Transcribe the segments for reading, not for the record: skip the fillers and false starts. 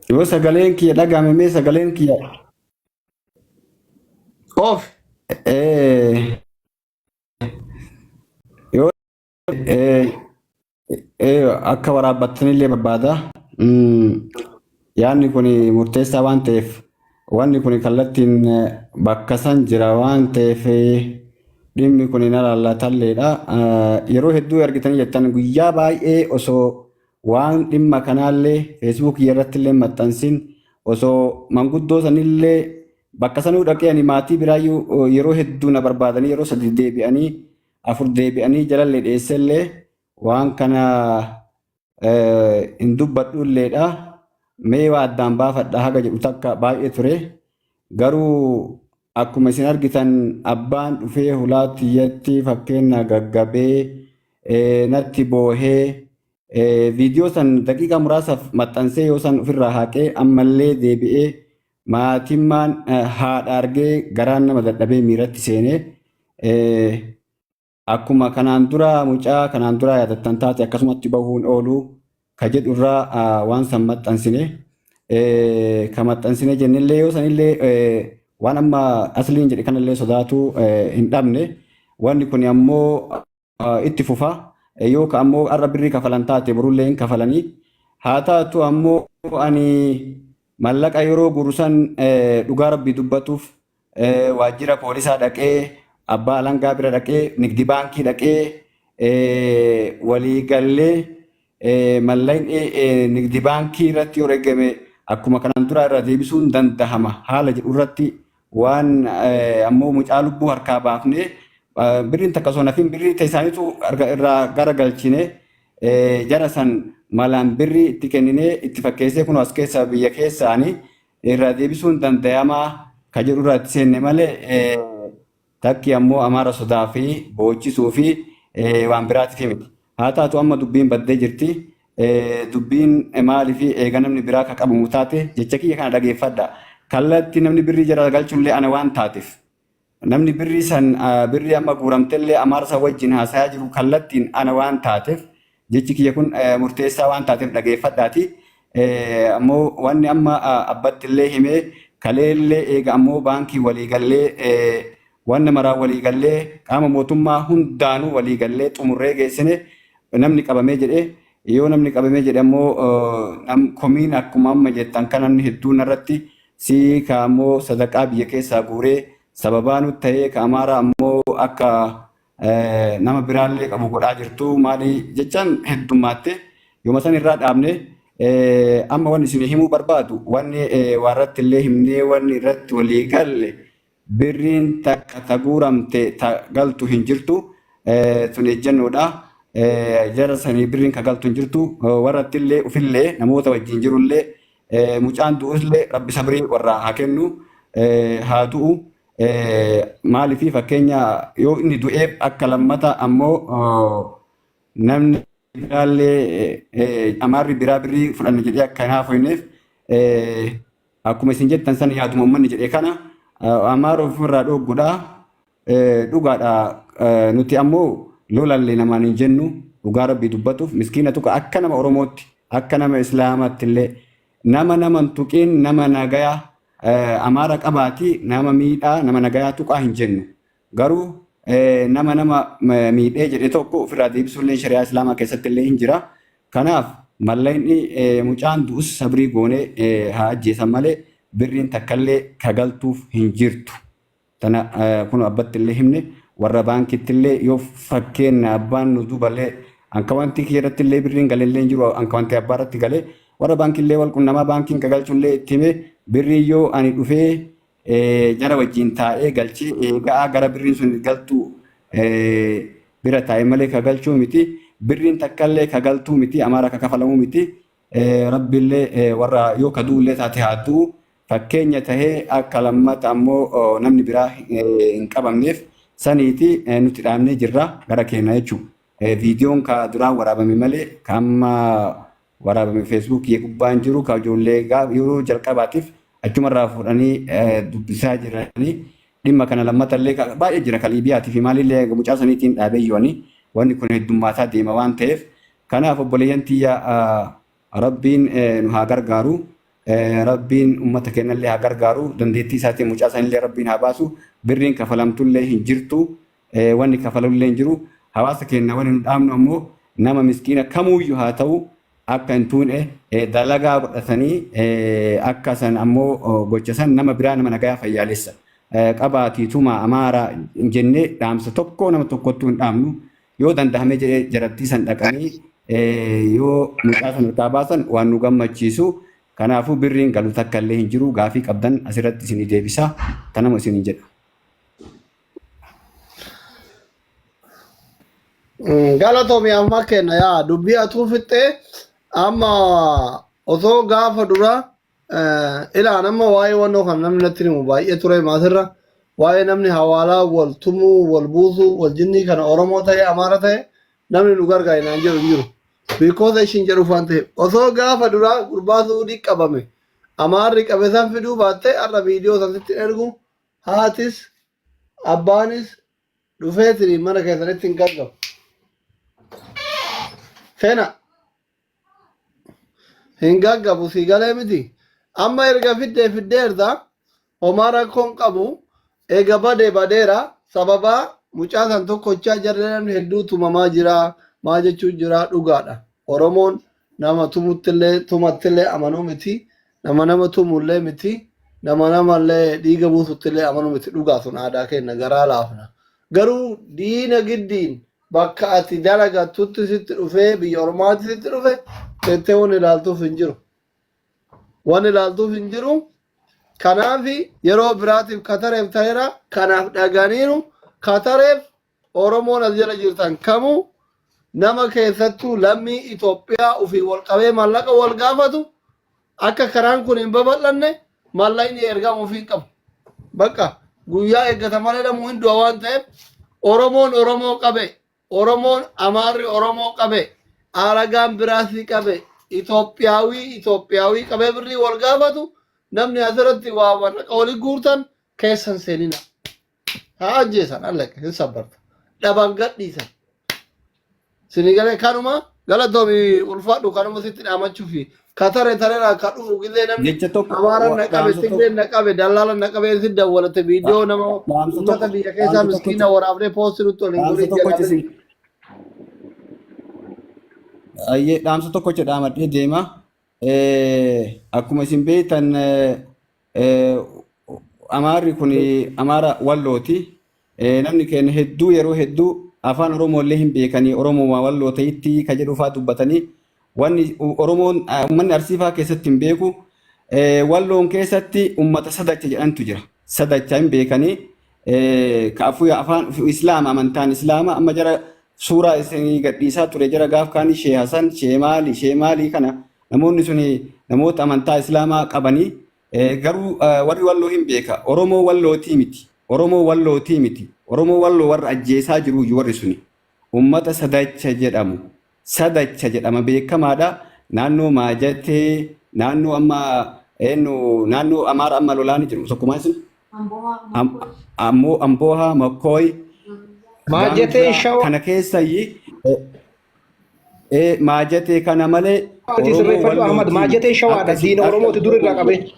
Yoo sagaleen kiyya dhagahame mee sagaleen kiyya Of eh, yoo eh, akka waraabbattanillee barbaada. Yaadni kun murteessaa waan ta'eef wanni kun kallattiin bakka san jira waan ta'eef dhimmi kun na laallatalleedha. Yeroo hedduu argitanii jettan guyyaa baay'ee osoo waan dhimma kanaallee feesbuukii irratti illee maxxansin osoo manguddoo sanillee bakka sanuu dhaqee ani maatii biraayyuu yeroo hedduu na barbaadanii yeroo sadi deebi'anii afur deebi'anii jalallee dhiyeessellee waan kana hin dubbadhulleedha. Mee waa addaan baafadha haga jedhu takka baay'ee ture. Garuu akkuma isin argitan abbaan dhufee hulaatiyyatti fakkeenya gaggabee natti boohee viidiyoo san daqiiqaa muraasaaf maxxansee yoo san ofirraa haqee ammallee deebi'ee maatimmaan haadha argee garaan nama dadhabee miiratti seenee akkuma kanaan dura mucaa kanaan dura yaadattan taate akkasumatti bahuun oolu ka jedhurraa waan san maxxansine ka maxxansine jennillee yoo sanillee waan amma asliin jedhe kanallee sodaatu hin dhabne wanni kun ammoo itti fufa yookaan ammoo har'a birrii kafalan taate borullee hin kafalanii haa taatu ammoo ani mallaqa yeroo gurusan dhugaa rabbii dubbatuuf waajjira poolisaa dhaqee abbaa alangaa bira dhaqee nigdi baankii dhaqee waliigallee mallaqni nigdi baankii irratti yoo eegame akkuma kanaan dura irra deebisuun dandahama haala jedhu irratti waan ammoo mucaa lubbuu harkaa baafne birriin takka osoo nafin birrii isaaniitu irraa gara galchine jara san malaan birrii itti kenninee itti fakkeessee kun as keessa biyya keessaanii irraa deebisuun dandayamaa ka jedhu irratti seenne malee takki ammoo amaara sodaa fi boochisuu fi waan biraatiif miti. Haa taatu amma dubbiin baddee jirti. Dubbiin maalii fi eega namni biraa ka qabamu taate jecha kiyya kana dhageeffadha. Kallatti namni birrii jara galchullee ana waan taateef. Namni birrii san birrii amma guuramtellee amaarsa wajjin haasayaa jiru kallattiin ana waan taateef jechi kiyya kun murteessaa waan taateef dhageeffadhaati. Ammoo wanni amma abbattillee himee kaleellee eega ammoo baankii waliigallee wanna maraa waliigallee qaama mootummaa hundaanuu waliigallee xumurree geessine namni qabamee jedhee yoo namni qabamee jedhe ammoo komiin akkuma amma jettan kan namni hedduun irratti si ka ammoo sadaqaa biyya keessaa guuree sababaa nutti ta'ee ka amaara ammoo akka nama biraallee qabu godhaa jirtu maali jechaan heddumaatte yooma san irraa dhaabne amma wanni isin himuu barbaadu wanni warratti illee himnee wanni irratti walii galle birriin takka ta guuramte ta galtu hin jirtu tun ejjennoodha. Jara sanii birriin ka galtu hin jirtu warratti illee ufillee namoota wajjin jirullee mucaan du'ullee rabbi sabrii warraa haa kennu haa du'u maaliif fakkeenya yoo inni du'eef akka lammata ammoo namni biraallee amaarri biraa birrii fudhanne jedhee akka hin haafoyneef akkuma isin jettan san yaaduma uummanni jedhee kana amaara ofirraa dhooggudha dhugaadha nuti ammoo lolallee namaan hin jennu dhugaa rabbii dubbatuuf miskiina tuqa akka nama oromootti akka nama islaamaatti illee nama tuqiin nama nagayaa amaara qabaati nama miidhaa nama nagayaa tuqaa hin jennu garuu nama miidhee jedhe tokko ofirraa deebisuullee shari'aa islaamaa keessatti illee hin jira. Kanaaf mallaqni mucaan du'us sabrii goonee haa ajjeesan malee birriin takkallee kagaltuuf hin jirtu. Tana kun abbatti illee himne warra baankitti illee yoo fakkeenya abbaan nu dubalee anka wanti kiirratti illee birriin galillee hin jiru anka wanti abbaa irratti galee warra baankillee wal qunnamaa baankiin kagalchullee itti hime birrii yoo ani dhufee jara wajjin taa'ee galchee eegaa gara birriin sun galtu bira taa'e malee kagalchuu miti birriin takkallee kagaltuu miti amaara kakafalamuu miti rabbillee warra yoo kaduullee taate haa du'u fakkeenya tahee akka lammata ammoo namni biraa hin qabamneef saniiti nuti dhaabnee jirra gara keenya jechuudha. Viidiyoon ka duraan waraabame malee ka amma waraabame feesbuukii gubbaan jiru ka ijoollee yeroo jalqabaatiif achumarraa fuudhanii dubbisaa jiranii dhimma kana lammatallee baay'ee jira ka Liibiyaatii fi maalillee mucaa saniitiin dhaabee jiranii wanni kun heddummaataa deema waan ta'eef kanaaf obboleeyyan tiyya rabbiin nu haa gargaaru rabbiin ummata keenyallee haa gargaaru dandeettii isaatiin mucaa sanillee rabbiin haa baasu birriin kafalamtullee hin jirtu wanni kafalullee hin jiru hawaasa keenya wanni nu dhaamnu ammoo nama miskiina kamuuyyuu haa ta'u akka hin tuune dalagaa godhatanii akka san ammoo gocha san nama biraa nama nagayaa fayyaalessa qabaatiituma amaaraa hin jennee dhaamsa tokko nama tokkottu hin dhaamnu yoo dandahame jedhee jarattii san dhaqanii yoo mucaa san harkaa baasan waan nu gammachiisu kanaafuu birriin galu takka illee hin jiru gaafii qabdan asirratti isinii deebisa kanama isinii jedha. Galatoomii amma kenna yaa dubbii atuu fixxee amma osoo gaafa dura ilaan amma waa'ee wannoo kan namni natti himu baay'ee ture maasirra waa'ee namni hawaalaa wal tumuu wal buusuu wal jinnii kana Oromoo ta'e Amaara ta'e namni nu gargaaru naan jedhu hin jiru. Because ishiin jedhuuf waan ta'eef osoo gaafa duraa gurbaa suudii qabame Amaarri qabe san fiduu baatte har'a viidiyoo sanatti ergu haatis abbaanis dhufeetini mana keessanitti hin gargaaru. Fena hin gaggabu si galee miti amma erga fiddeerta homaa rakkoon qabu eega badeera sababaa mucaa san tokkochaa jarree namni hedduu tumamaa jira maa jechuun jira dhugaadha. Oromoon nama tumattillee amanuu miti nama tumullee miti namallee dhiiga buusuttillee amanuu miti dhugaa sun aadaa keenya garaa laafna. Garuu diina giddiin bakka ati dalagattutti sitti dhufee biyya ormaatti sitti dhufe teettee waan ilaaltuuf hin jiru. Waan ilaaltuuf hin jiru. Kanaaf yeroo biraatiif katareef ta'eera kanaaf dhaganiiru katareef Oromoon as jala jirtan kamuu nama keessattuu lammii Itoophiyaa ofii wal qabee maallaqa wal gaafatu akka karaan kun hin babal'anne maallaqni ergamu ofii qabu. Bakka guyyaa eeggata malee dhamu hin du'a waan ta'eef Oromoon Oromoo qabe. Oromoon Amaarri Oromoo qabe Aragaan biraasii qabe Itoophiyaawii qabee birrii wal gaafatu namni asirratti waa warraqa walii guurtan keessan seenina haa ajjeesan allaqe hin sabbarta dhaban gadhiisan sinigalee kanuma galatoomii ulfaadhu kanuma sitti dhaamachuu fi katare tareera akka dhufu gillee namni Amaara naqabe Tigree naqabe Dallaala naqabe si dawwalate viidiyoo nama ummata biyya keessaa miskiina waraabnee poostirutti waliin gurii Ayyee dhaamsa tokkocha dhaamadhee deema. Akkuma isin beektan Amaarri kun Amaara Wallooti. Namni keenya hedduu yeroo hedduu afaan Oromoo illee hin beekanii Oromoo Walloo ta'itti ka jedhu fa'aa dubbatanii wanni Oromoon uummanni Arsiifaa keessatti hin beeku Walloon keessatti uummata sadacha jedhantu jira. Sadacha hin beekanii kaafuu afaan Islaama amantaan Islaama amma jara suuraa isinii gadhiisaa ture jara gaaf kaanii Shee Hasan Shee Maalii kana namoonni suni namoota amantaa Islaamaa qabanii garuu warri Walloo hin beeka Oromoo Wallootii miti. Oromoo Wallootii miti. Oromoo Walloo warra ajjeesaa jiru warri suni. Uummata sadacha jedhamu. Sadacha jedhama beekamaadha. Naannoo Maajatee, naannoo amma naannoo Amaara amma lolaani jiru. Tokkumaa isin? Amboohaa, Makkooy. Maajatee Shawaa. Kana keessayyi Maajatee kana malee Maajatee Shawaadha. Diina Oromooti dur irraa qabee.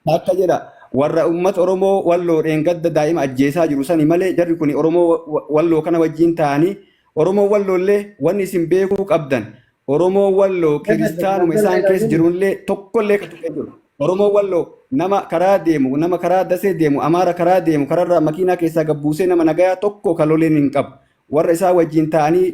Akka jedha. Warra uummata Oromoo Walloodhaan gadda daa'ima ajjeesaa jiru sani malee jarri kun Oromoo Walloo kana wajjin ta'anii Oromoo Walloollee wanni isin beekuu qabdan Oromoo Walloo kiristaanuma isaan keessa jirullee tokkollee ka tuqee jiru. Oromoo Walloo nama karaa deemu nama karaa dasee deemu Amaara karaa deemu kararraa makiinaa keessaa gabbuusee nama nagayaa tokko kaloleen hin qabu. Warra isaa wajjin ta'anii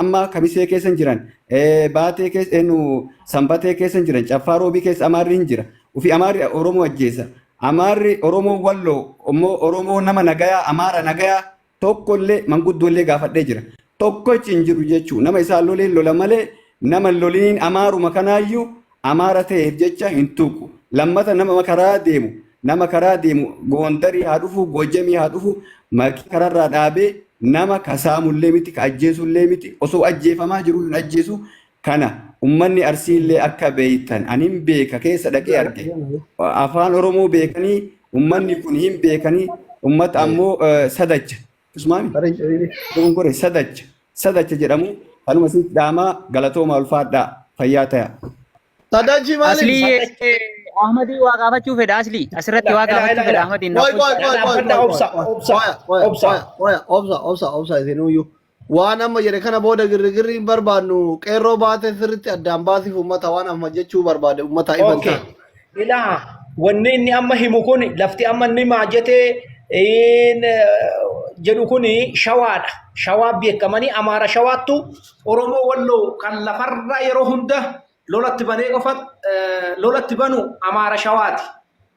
amma Kamisee keessa jiran Baatee keessa Sanbatee keessa jiran Caffaa Roobii keessa Amaarri hin jira. Ufi Amaarri Oromoo ajjeesa. Amaarri Oromoo Walloo Oromoo nama nagayaa Amaara nagayaa tokkollee manguddollee gaafadhee jira. Tokkochi hin jiru jechuun nama isaan loleen lola malee nama loliin Amaaruma kanaayyuu Amaara ta'eef jecha hin tuqu. Lammata nama karaa deemu Goondarii haa dhufu Gojjamii haa dhufu makii kararraa dhaabee nama kasaamullee miti ka ajjeesullee miti osoo ajjeefamaa jiru hin ajjeesu kana. Ummanni Arsiillee akka beektan anin beeka keessa dhaqee arge afaan Oromoo beekanii ummanni kun hin beekanii ummata ammoo sadacha sadacha jedhamu kanuma sitti dhaamaa galatooma ulfaadhaa fayyaa ta'a. Sadachi maalin? Asli Ahmadi waa gaafachuu fedha asli asirratti waa gaafachuu fedha Ahmadiin obsa isinuyyu waan amma jedhe kana booda girgirri hin barbaannu qeerroo baate sirritti addaan baasiif ummata waan amma jechuu barbaade ummata ifan ta'a. Ilaa wanni inni amma himu kun lafti amma inni maajjatee jedhu kun shawaadha. Shawaa beekamanii Amaara shawaattu Oromoo Walloo kan lafarra yeroo hunda lolatti banee qofa lolatti banu Amaara shawaati.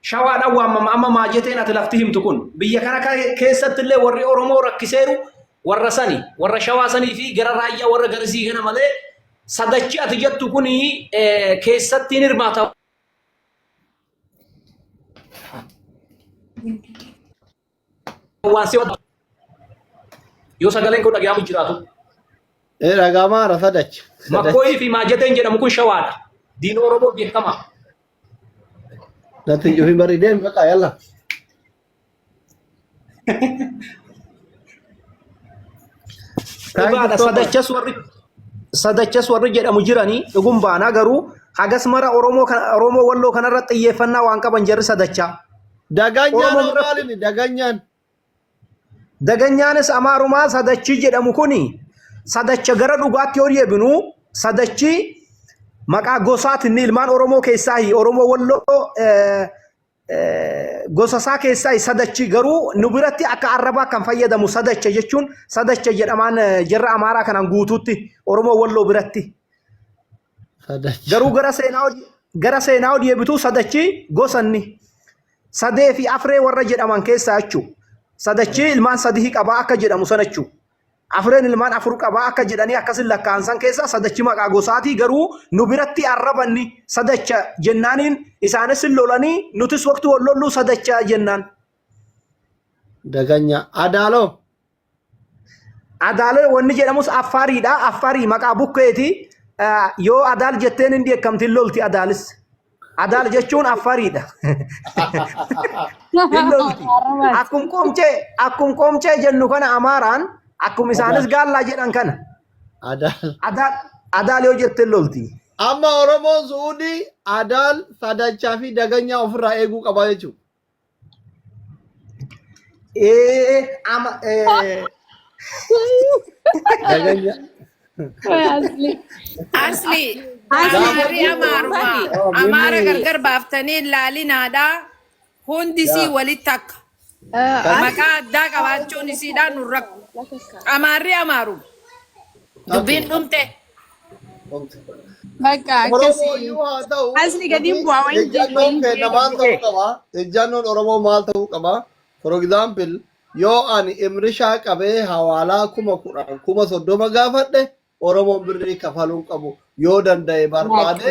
Shawaadha waamama amma maajjateen ati lafti himtu kun biyya kana keessatti illee warri Oromoo rakkiseeru warra sani warra shawaa sanii fi gara raayyaa warra garisii kana malee sadachi ati jettu kun keessatti hin hirmaata. Waan si wadda yoo sagaleen kun dhagahamu jiraatu. Dhagahamaa ra sadachi. Makkooyii fi maajjateen jedhamu kun shawaadha. Diina Oromoo beekamaa. Nanti jufin bari deem baqa yalla. Dhugaadha sadachas warri jedhamu jiranii dhugum baanaa garuu hagas mara Oromoo Walloo kanarratti xiyyeeffannaa waan qaban jarri sadachaa. Daganyaan maalini daganyaan? Daganyaanis Amaarumaa sadachi jedhamu kuni sadacha gara dhugaatti yoo deebinu sadachi maqaa gosaatiin ilmaan Oromoo keessaa Oromoo Walloo gosasaa keessaa sadachi garuu nu biratti akka arrabaa kan fayyadamu sadacha jechuun sadacha jedhamaan jarra Amaaraa kanaan guutuutti Oromoo Walloo biratti. Garuu gara seenaa deebitu sadachi gosanni sadee fi afree warra jedhaman keessaa jechuudha. Sadachi ilmaan sadii qabaa akka jedhamu sana jechuudha. Afreen ilmaan afur qabaa akka jedhanii akkasin lakkaansan keessa sadachi maqaa gosaatii garuu nu biratti arrabanni sadacha jennaaniin isaanis lolanii nutis waqti wal lollu sadacha jennaan. Daganya Adaaloo. Adaaloo wanni jedhamus Affaariidha. Affaarii maqaa bukkeeti. Yoo Adaal jetteen hin beekamtiin lolti Adaalis. Adaal jechuun Affaariidha. Akkuma qoomchee jennu kana Amaaraan akkuma isaanis gaallaa jedhan kana. Adaal yoo jettee lolti. Amma Oromoon Suudii Adaal sadachaa fi daganyaa ofirraa eeguu qaba jechuudha. Daganya. Asli Amaara gargar baaftanii laalinaadhaa hundisii walitti akka maqaa addaa qabaachuun isiidhaan nu rakku. Amaarri Amaaru dubbiin dhumte. Bakka asli gadi bu'aa waan ejjannoon Oromoo maal ta'uu qaba? For example yoo ani imrishaa qabee hawaalaa 10,000 30 gaafadhe Oromoon birrii kafaluu qabu yoo danda'e barbaade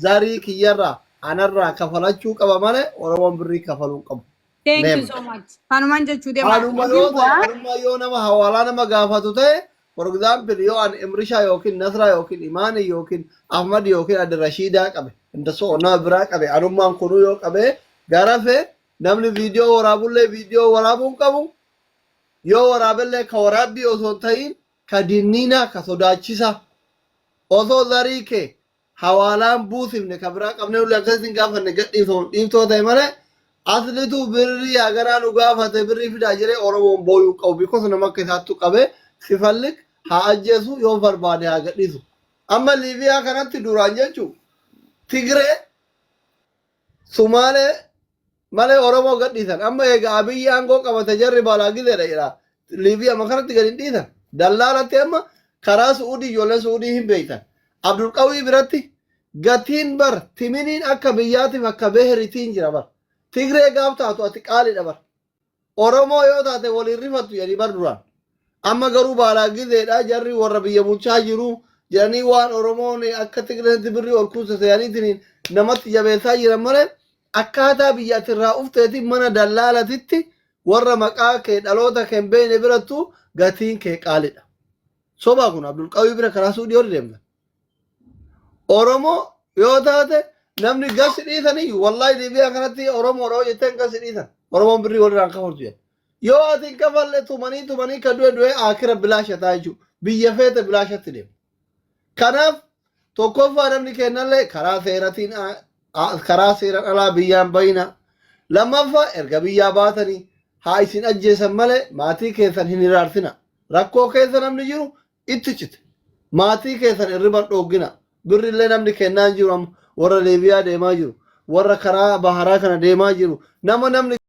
zarii kiyyarraa anarraa kafalachuu qaba malee Oromoon birrii kafaluu qabu. Thank you so much. Hanuman jechuu deema. Hanuma yoo nama hawaalaa nama gaafatu ta'e for example yoo ani imrishaa yookiin nasraa yookiin imaanii yookiin ahmad yookiin adda rashiidaa qabe indasoo nama biraa qabe anummaan kunuu yoo qabe garafe namni viidiyoo waraabullee viidiyoo waraabuun qabu yoo waraabellee ka waraabbii osoo ta'in ka dinniina ka sodaachisa osoo zarii kee hawaalaan buusifne ka biraa qabne ullee akkasiin gaafanne dhiiftoo ta'e malee aslitu birrii agaraa nu gaafate birrii fidaa jedhee Oromoon booyuu qabu because nama akka isaattu qabe sifallik haa ajjeesu yoo barbaade haa gadhiisu. Amma Liibiyaa kanatti duraan jechuun Tigree Sumaalee malee Oromoo gadhiisan. Amma egaa Abiyyi aangoo qabate jarri balaa gizeedha jedha. Liibiyaa makanatti gadi dhiisan. Dallaalatti amma karaa Suudii ijoollee Suudii hin beektan. Abdul Qawwii biratti gatiin bar timiniin akka biyyaatiif akka beeheritiin jira bar. Tigree gaaf taatu ati qaaliidha bar. Oromoo yoo taate waliin rifattu jedhanii bar duraan. Amma garuu balaa gizeedha jarri warra biyya bulchaa jiru jedhanii waan Oromoon akka Tigreetti birrii ol kuusasaniitiin namatti jabeessaa jiran malee akkaataa biyyaatirraa ufteetiin mana dallaalatitti warra maqaa kee dhaloota kee hin beekne birattu gatiin kee qaaliidha. Sobaa kun Abdul Qawwii bira karaa Suudii ol deemna. Oromoo yoo taate namni gasi dhiisanii wallaahi Liibiyaa kanatti Oromoo jetteen gasi dhiisan. Oromoon birrii walirraan kafaltu jedha. Yoo ati hin kafalle tumanii ka du'e akira bilaasha ta'a jechuudha. Biyya feete bilaashatti deema. Kanaaf tokkoffaa namni kennallee karaa seeratiin karaa seeraan alaa biyyaan bayina. Lammaffaa erga biyyaa baatanii haa isin ajjeesan malee maatii keessan hin hiraarsina. Rakkoo keessa namni jiru itti cite. Maatii keessan irriban dhoggina. Birrillee namni kennaan jiru warra Liibiyaa deemaa jiru. Warra karaa baharaa kana deemaa jiru. Namni